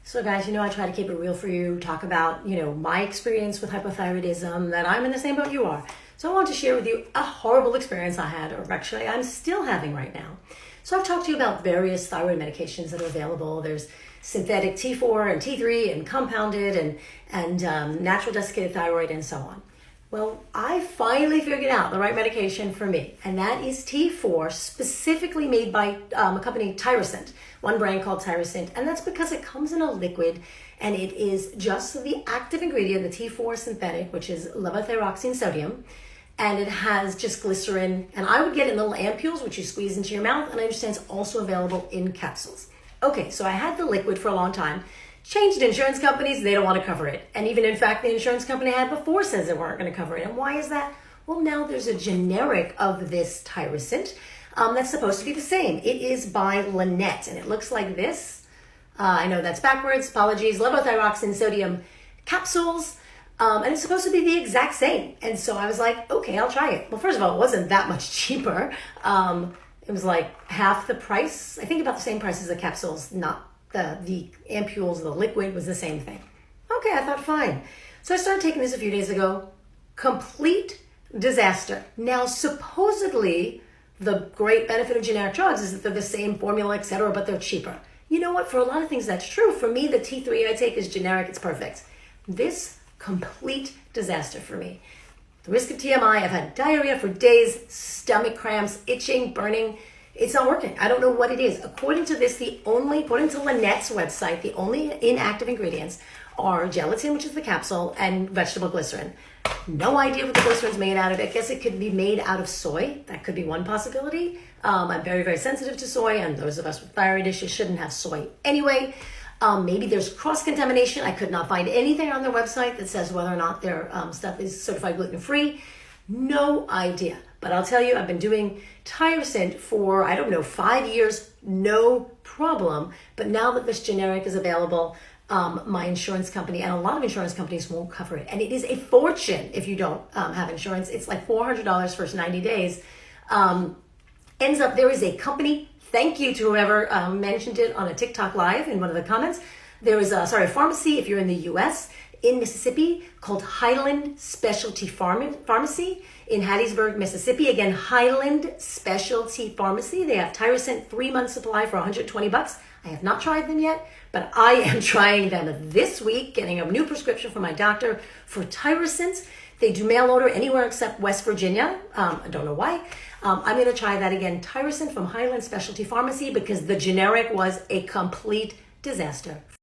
So guys, I try to keep it real for you, talk about, my experience with hypothyroidism, that I'm in the same boat you are. So I want to share with you a horrible experience I had, or actually I'm still having right now. So I've talked to you about various thyroid medications that are available. There's synthetic T4 and T3 and compounded and natural desiccated thyroid and so on. Well, I finally figured out the right medication for me, and that is T4, specifically made by a company, Thyroid, one brand called Thyroid, and that's because it comes in a liquid, and it is just the active ingredient, the T4 synthetic, which is levothyroxine sodium, and it has just glycerin, and I would get it in little ampules, which you squeeze into your mouth, and I understand it's also available in capsules. Okay, so I had the liquid for a long time. Changed insurance companies, they don't want to cover it. And even in fact, the insurance company I had before says they weren't going to cover it. And why is that? Well, now there's a generic of this Thyroid that's supposed to be the same. It is by Lannett, and it looks like this. I know that's backwards, apologies. Levothyroxine sodium capsules, and it's supposed to be the exact same. And so I was like, okay, I'll try it. Well, first of all, it wasn't that much cheaper. It was like half the price. I think about the same price as the capsules, not the ampules, the liquid was the same thing. Okay, I thought fine. So I started taking this a few days ago. Complete disaster. Now, supposedly, the great benefit of generic drugs is that they're the same formula, etc., but they're cheaper. You know what? For a lot of things, that's true. For me, the T3 I take is generic. It's perfect. This, complete disaster for me. The risk of TMI, I've had diarrhea for days, stomach cramps, itching, burning. It's not working. I don't know what it is. According to this, according to Lannett's website, the only inactive ingredients are gelatin, which is the capsule, and vegetable glycerin. No idea what the glycerin's made out of. I guess it could be made out of soy. That could be one possibility. I'm very, very sensitive to soy, and those of us with thyroid issues shouldn't have soy anyway. Maybe there's cross-contamination. I could not find anything on their website that says whether or not their stuff is certified gluten-free. No idea. But I'll tell you, I've been doing Thyroid for, 5 years, no problem. But now that this generic is available, my insurance company, and a lot of insurance companies won't cover it. And it is a fortune if you don't have insurance. It's like $400 for 90 days. Ends up, there is a company, thank you to whoever mentioned it on a TikTok live in one of the comments. There is a pharmacy, if you're in the US, in Mississippi, called Highland Specialty Pharmacy in Hattiesburg, Mississippi. Again, Highland Specialty Pharmacy. They have Thyroid 3-month supply for $120. I have not tried them yet, but I am trying them this week, getting a new prescription from my doctor for Thyroid. They do mail order anywhere except West Virginia. I don't know why. I'm going to try that again. Thyroid from Highland Specialty Pharmacy, because the generic was a complete disaster.